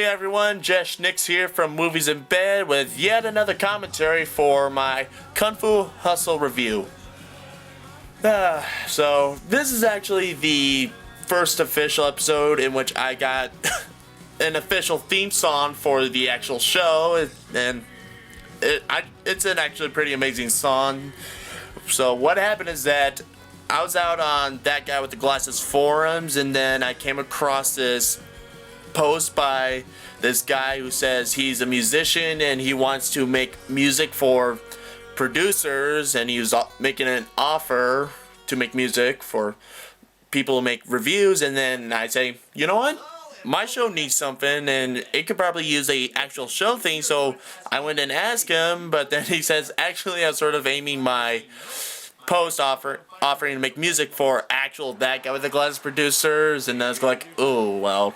Hey everyone, JESH Nix here from Movies in Bed with yet another commentary for my Kung Fu Hustle review. So this is actually the first official episode in which I got an official theme song for the actual show, and it's an actually pretty amazing song. So what happened is that I was out on That Guy with the Glasses forums, and then I came across this post by this guy who says he's a musician and he wants to make music for producers, and he was making an offer to make music for people who make reviews. And then I say, you know what, my show needs something and it could probably use a actual show thing. So I went and asked him, but then he says, actually I'm sort of aiming my post offering to make music for actual That Guy with the Glasses producers. And I was like, oh well,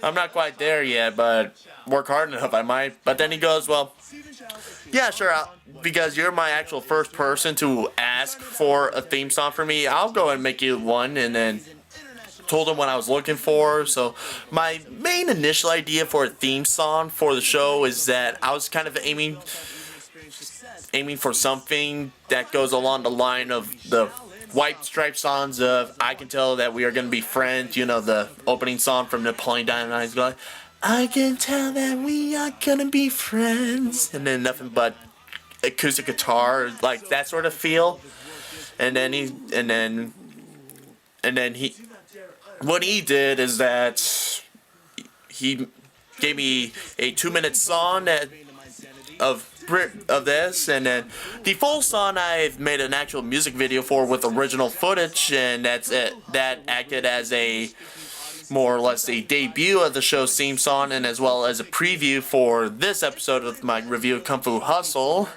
I'm not quite there yet, but work hard enough I might. But then he goes, well, yeah, sure, because you're my actual first person to ask for a theme song for me, I'll go and make you one. And then told him what I was looking for. So my main initial idea for a theme song for the show is that I was kind of aiming for something that goes along the line of the White Stripes songs of I Can Tell That We Are Gonna Be Friends, you know, the opening song from Napoleon Dynamite's going, I can tell that we are gonna be friends, and then nothing but acoustic guitar, like that sort of feel. And then what he did is that he gave me a 2-minute song of this, and then the full song I've made an actual music video for with original footage, and that's it. That acted as a more or less a debut of the show's theme song, and as well as a preview for this episode of my review of Kung Fu Hustle.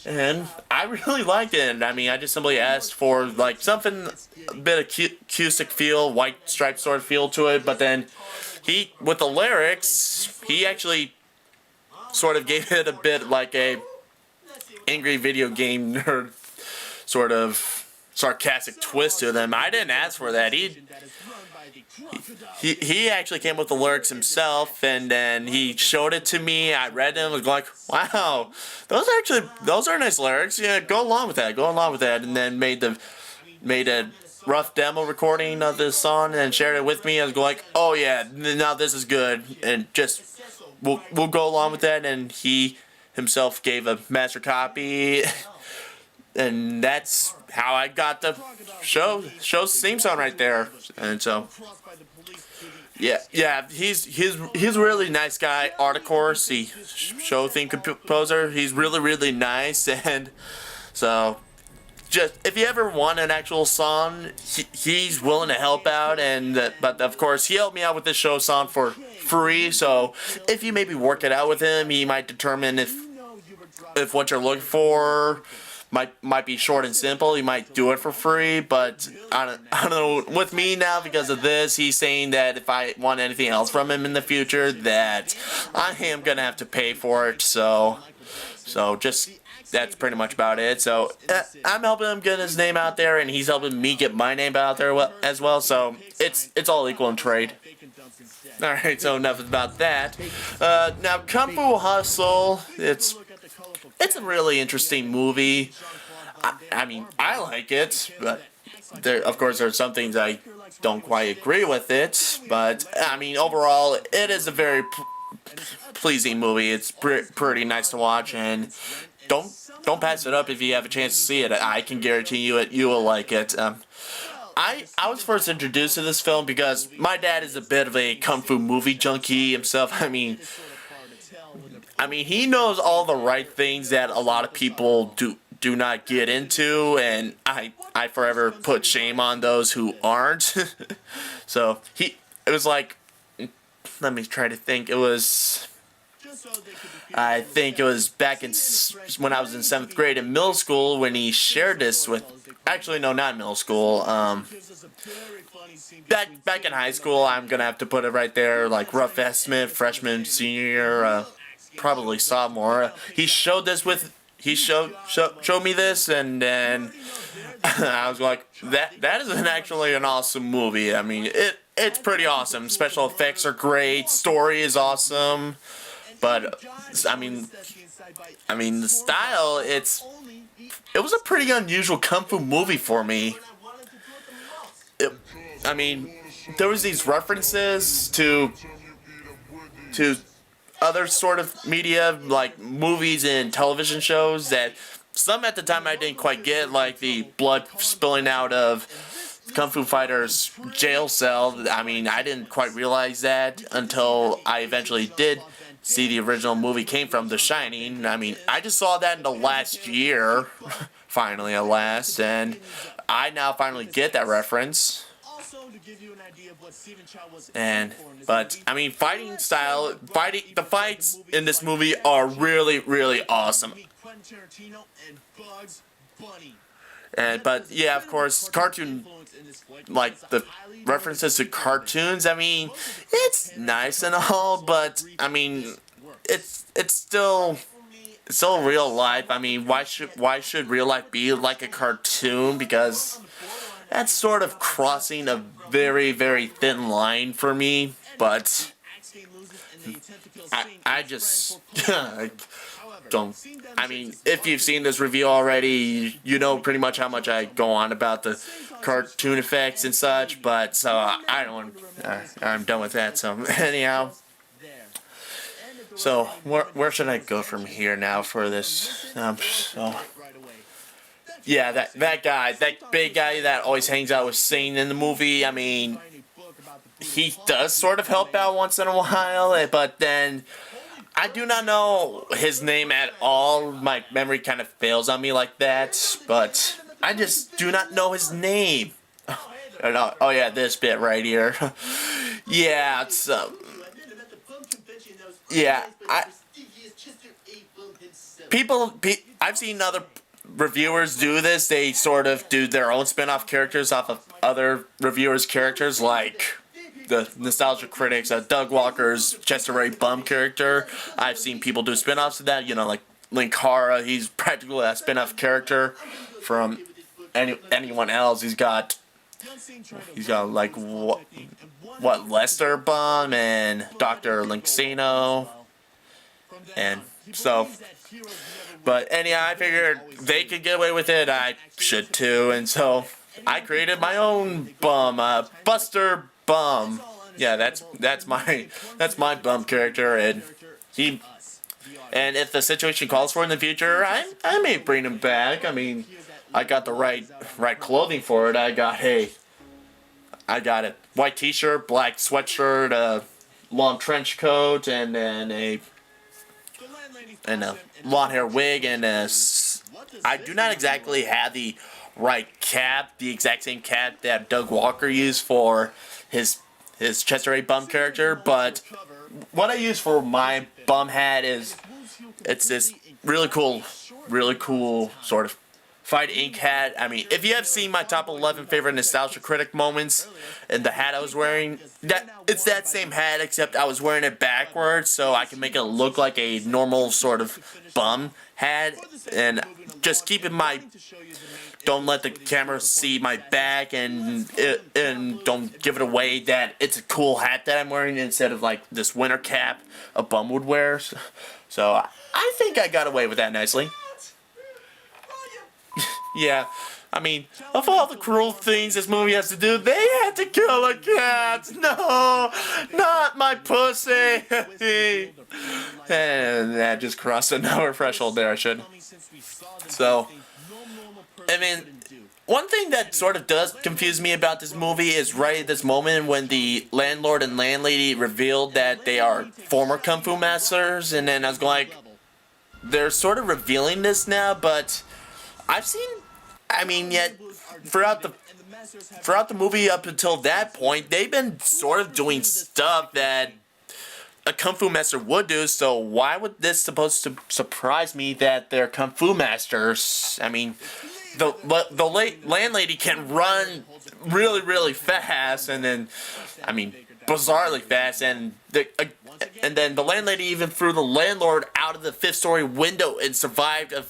And I really liked it. I mean, I just simply asked for like something, a bit of acoustic feel, White Stripe sort of feel to it, but then he, with the lyrics, he actually sort of gave it a bit like a angry video game nerd sort of sarcastic twist to them. I didn't ask for that. He actually came up with the lyrics himself, and then he showed it to me. I read them, was like, wow, those are nice lyrics. Yeah, go along with that. And then made a rough demo recording of this song and shared it with me. I was like, oh yeah, now this is good, and just we'll go along with that. And he himself gave a master copy, and that's how I got the show's theme song right there. And so yeah, he's a really nice guy. Art, of course, the show theme composer. He's really nice, and so just if you ever want an actual song, he's willing to help out. And but of course he helped me out with this show song for free. So if you maybe work it out with him, he might determine if what you're looking for might be short and simple. He might do it for free, but I don't know. With me now, because of this, he's saying that if I want anything else from him in the future, that I am gonna have to pay for it. So just that's pretty much about it. So I'm helping him get his name out there, and he's helping me get my name out there as well. So it's all equal in trade. Alright, so enough about that. Now, Kung Fu Hustle, it's a really interesting movie. I mean, I like it, but of course there are some things I don't quite agree with it. But I mean, overall, it is a very pleasing movie. It's pretty nice to watch, and don't pass it up if you have a chance to see it. I can guarantee you will like it. I was first introduced to this film because my dad is a bit of a kung fu movie junkie himself. I mean, he knows all the right things that a lot of people do not get into, and I forever put shame on those who aren't. So it was like, let me try to think. I think it was back when I was in 7th grade in middle school when he shared this with. Actually, no, not middle school. Back in high school, I'm gonna have to put it right there, like rough estimate, freshman, senior. Probably sophomore. He showed me this, and then I was like, that is actually an awesome movie. I mean, it it's pretty awesome. Special effects are great. Story is awesome. But the style, it was a pretty unusual kung fu movie for me. It, I mean, there was these references to other sort of media, like movies and television shows, that some at the time I didn't quite get, like the blood spilling out of Kung Fu Fighter's jail cell. I mean, I didn't quite realize that until I eventually did see the original movie came from The Shining. I mean, I just saw that in the last year, finally at last, and I now finally get that reference. But I mean, the fights in this movie are really, really awesome. But yeah, of course, cartoon, like the references to cartoons. I mean, it's nice and all, but I mean, it's still real life. I mean, why should real life be like a cartoon? Because that's sort of crossing a very, very thin line for me. But I just don't. I mean, if you've seen this review already, you know pretty much how much I go on about the cartoon effects and such. But so I'm done with that. So anyhow, so where should I go from here now for this? Yeah, that guy, that big guy that always hangs out with Sing in the movie. I mean, he does sort of help out once in a while, but then I do not know his name at all. My memory kind of fails on me like that, but I just do not know his name. Oh yeah, this bit right here. Yeah, it's yeah. I've seen other reviewers do this. They sort of do their own spin-off characters off of other reviewers' characters, like the Nostalgia Critics, Doug Walker's Chester Ray Bum character. I've seen people do spin-offs of that, you know, like Linkara. He's practically a spin-off character from anyone else. He's got like what Lester Bum and Dr. Linksano, and so. But anyhow, I figured they could get away with it, I should too, and so I created my own bum, Buster Bum. Yeah, that's my bum character, and if the situation calls for it in the future, I may bring him back. I mean, I got the right clothing for it. I got a white t-shirt, black sweatshirt, a long trench coat, and then a long hair wig, and I do not exactly have the right cap, the exact same cap that Doug Walker used for his Chester A. Bum character, but what I use for my bum hat is it's this really cool sort of Fight Inc. hat. I mean, if you have seen my top 11 favorite Nostalgia Critic moments and the hat I was wearing, it's that same hat, except I was wearing it backwards so I can make it look like a normal sort of bum hat. And just keep in mind, don't let the camera see my back, and don't give it away that it's a cool hat that I'm wearing instead of like this winter cap a bum would wear. So I think I got away with that nicely. Yeah, I mean, of all the cruel things this movie has to do, they had to kill a cat. No, not my pussy. And that just crossed another threshold there, I should. So, I mean, one thing that sort of does confuse me about this movie is right at this moment when the landlord and landlady revealed that they are former Kung Fu masters, and then I was going like, they're sort of revealing this now, but yet throughout the movie up until that point, they've been sort of doing stuff that a Kung Fu master would do, so why would this supposed to surprise me that they're Kung Fu masters? I mean, the landlady can run really, really fast, and then, I mean, bizarrely fast, and then the landlady even threw the landlord out of the 5th-story window and survived a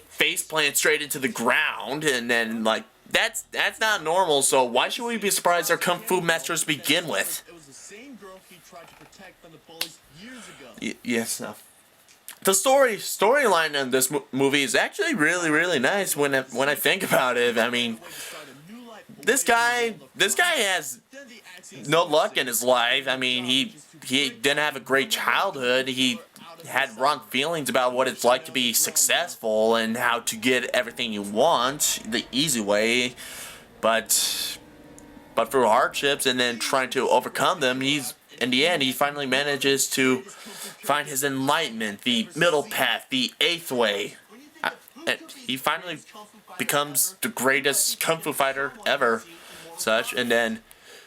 face plant straight into the ground, and then like that's not normal. So why should we be surprised they're kung fu masters to begin with? It was the same girl he tried to protect from the bullies years ago. Yes. No. The storyline in this movie is actually really nice when I think about it. I mean, this guy has no luck in his life. I mean, he didn't have a great childhood. He had wrong feelings about what it's like to be successful and how to get everything you want the easy way, but through hardships and then trying to overcome them, in the end he finally manages to find his enlightenment, the middle path, the eighth way. And he finally becomes the greatest kung fu fighter ever, such. And then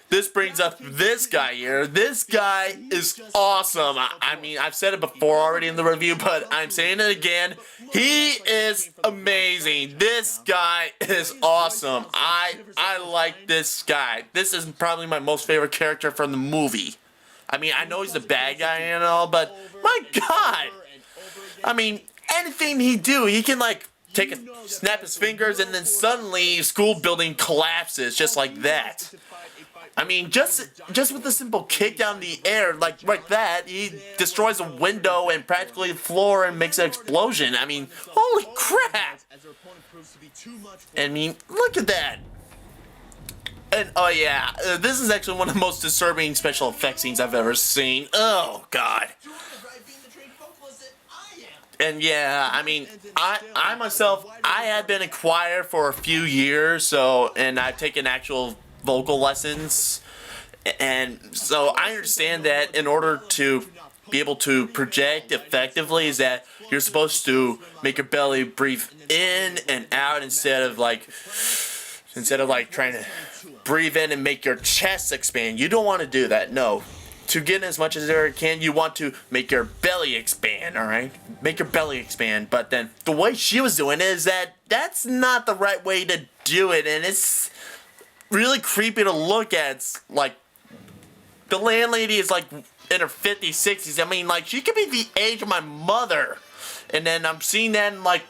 this brings up this guy here. This guy is awesome. I mean, I've said it before already in the review, but I'm saying it again. He is amazing. This guy is awesome. I like this guy. This is probably my most favorite character from the movie. I mean, I know he's the bad guy and all, but my God. I mean, anything he do, he can like snap his fingers and then suddenly school building collapses just like that. I mean, just with a simple kick down the air like that, he destroys a window and practically the floor and makes an explosion. I mean, holy crap! I mean, look at that. And oh yeah, this is actually one of the most disturbing special effects scenes I've ever seen. Oh God. And yeah, I mean, I myself, I had been in choir for a few years, and I've taken actual vocal lessons, and so I understand that in order to be able to project effectively is that you're supposed to make your belly breathe in and out instead of like trying to breathe in and make your chest expand. You don't want to do that, no. To get as much as you can, you want to make your belly expand, alright? Make your belly expand. But then, the way she was doing it is that's not the right way to do it. And it's really creepy to look at. It's like, the landlady is like in her 50s, 60s. I mean, like, she could be the age of my mother. And then I'm seeing that and like,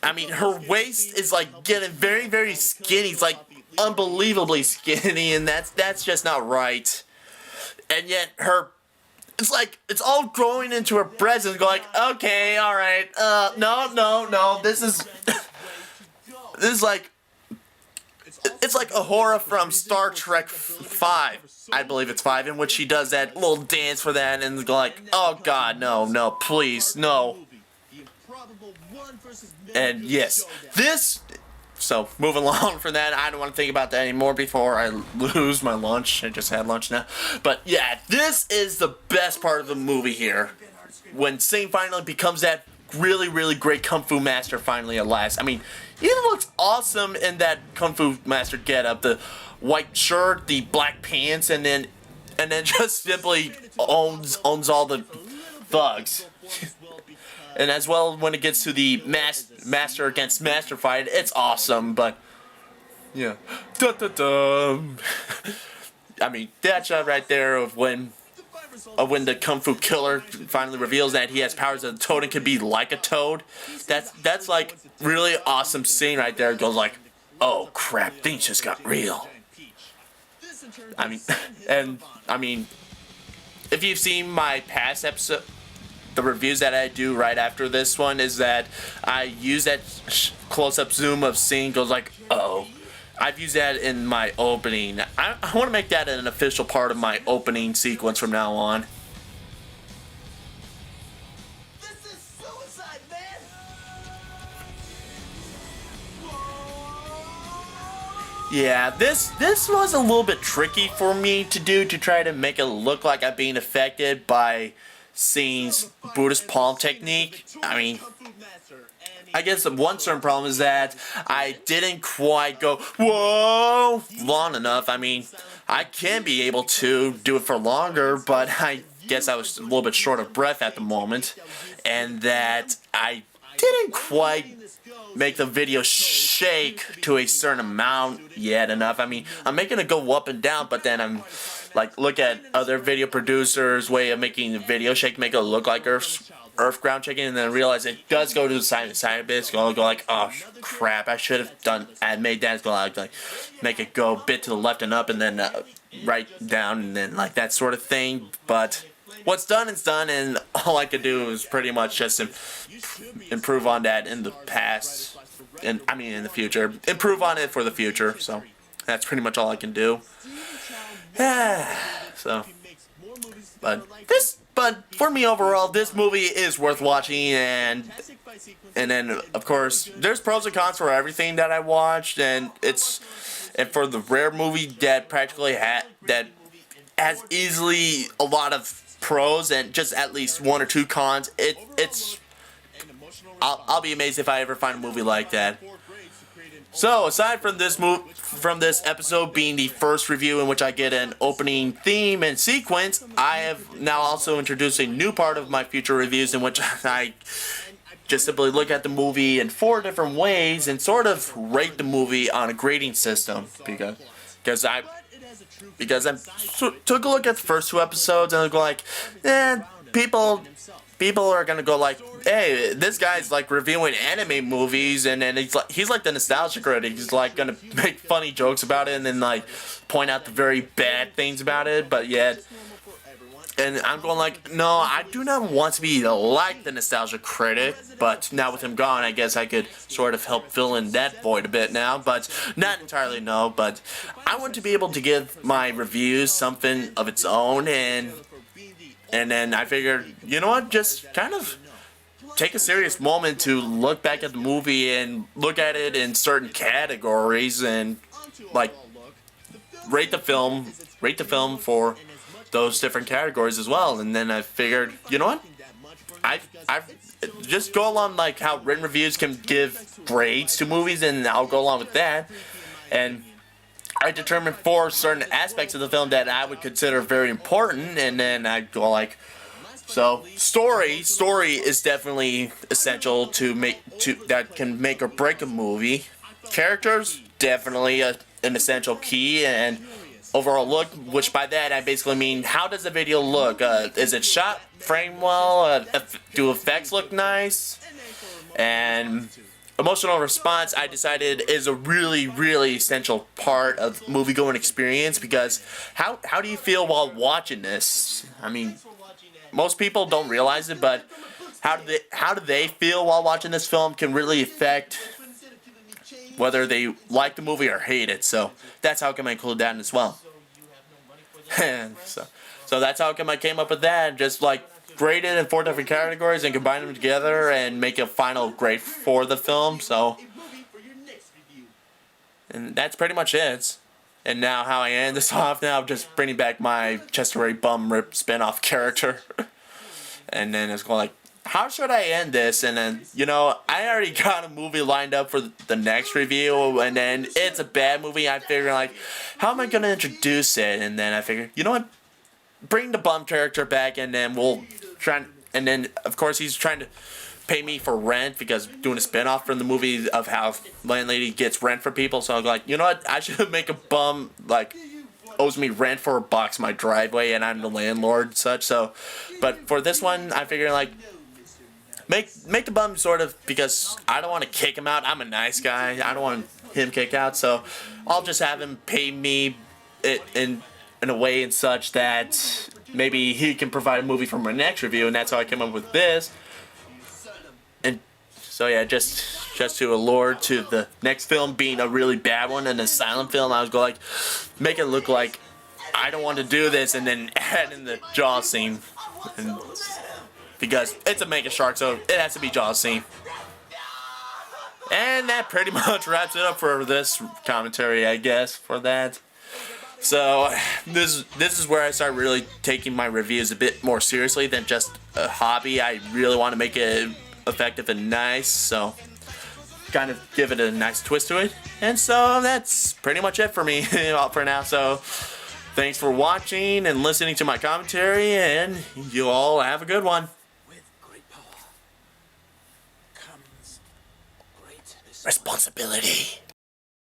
I mean, her waist is like getting very skinny. It's like unbelievably skinny. And that's just not right. And yet it's all growing into her breasts and go like, okay, all right, no, this is like, it's like a horror from Star Trek 5, I believe it's 5, in which she does that little dance for that and go like, oh God, no, please, no. And yes, so, moving along from that, I don't want to think about that anymore before I lose my lunch. I just had lunch now. But yeah, this is the best part of the movie here. When Sing finally becomes that really great Kung Fu Master finally at last. I mean, he looks awesome in that Kung Fu Master getup. The white shirt, the black pants, and then just simply owns all the thugs. And as well, when it gets to the master against master fight, it's awesome, but yeah. I mean, that shot right there of when the Kung Fu Killer finally reveals that he has powers that a toad and can be like a toad. That's like really awesome scene right there. It goes like, oh crap, things just got real. I mean, if you've seen my past episode, the reviews that I do right after this one is that I use that close-up zoom of Sing goes like, oh. I've used that in my opening. I want to make that an official part of my opening sequence from now on. This is suicide, man! Yeah, this was a little bit tricky for me to do, to try to make it look like I'm being affected by Sing's Buddhist palm technique. I mean, I guess the one certain problem is that I didn't quite go, whoa, long enough. I mean, I can be able to do it for longer, but I guess I was a little bit short of breath at the moment, and that I didn't quite make the video shake to a certain amount yet enough. I mean, I'm making it go up and down, but then I'm like, look at other video producers' way of making the video shake, make it look like Earth ground checking, and then realize it does go to the side of it. It's going to go like, oh crap, I should have done. I made that go like make it go a bit to the left and up, and then right down, and then like that sort of thing. But what's done is done, and all I could do is pretty much just improve on that in the past, and I mean in the future, improve on it for the future. So that's pretty much all I can do. So, but for me overall, this movie is worth watching, and then of course there's pros and cons for everything that I watched, and for the rare movie that practically that has easily a lot of pros and just at least one or two cons. I'll be amazed if I ever find a movie like that. So aside from this episode being the first review in which I get an opening theme and sequence, I have now also introduced a new part of my future reviews in which I just simply look at the movie in 4 different ways and sort of rate the movie on a grading system because I took a look at the first 2 episodes and I go like, people are gonna go like, hey, this guy's like reviewing anime movies, and then he's like the nostalgia critic. He's like gonna make funny jokes about it and then like point out the very bad things about it, but yet. And I'm going like, no, I do not want to be like the nostalgia critic, but now with him gone, I guess I could sort of help fill in that void a bit now, but not entirely, no, but I want to be able to give my reviews something of its own, and then I figured, you know what, just kind of take a serious moment to look back at the movie and look at it in certain categories and, like, rate the film for those different categories as well. And then I figured, you know what, I've just go along like how written reviews can give grades to movies, and I'll go along with that. And I determined 4 certain aspects of the film that I would consider very important, and then I go like, so story is definitely essential that can make or break a movie. Characters, definitely an essential key, and overall look, which by that I basically mean how does the video look? Is it shot, framed well? Do effects look nice? And emotional response, I decided, is a really, really essential part of movie-going experience, because how do you feel while watching this? I mean, most people don't realize it, but how do they feel while watching this film can really affect whether they like the movie or hate it. So that's how come I include that as well. so that's how come I came up with that. Just like grade it in 4 different categories and combine them together and make a final grade for the film. So, and that's pretty much it. And now how I end this off now, just bringing back my Chester Ray bum rip spin-off character. And then it's going like, how should I end this? And then, you know, I already got a movie lined up for the next review, and then it's a bad movie. I figure like, how am I going to introduce it? And then I figure, you know what? Bring the bum character back, and then we'll try. And then, of course, he's trying to pay me for rent because doing a spin-off from the movie of how landlady gets rent for people. So I'm like, you know what? I should make a bum like owes me rent for a box in my driveway, and I'm the landlord and such. So, but for this one, I figure like make the bum sort of, because I don't want to kick him out. I'm a nice guy. I don't want him kicked out. So I'll just have him pay me it in a way and such that maybe he can provide a movie for my next review, and that's how I came up with this. And so yeah, just to allure to the next film being a really bad one and a silent film, I was going like, make it look like I don't want to do this, and then add in the jaw scene, and because it's a mega shark, so it has to be jaw scene. And that pretty much wraps it up for this commentary, I guess, for that. So this is where I start really taking my reviews a bit more seriously than just a hobby. I really want to make it effective and nice, so kind of give it a nice twist to it. And so that's pretty much it for me for now. So thanks for watching and listening to my commentary, and you all have a good one. With great power comes great Responsibility.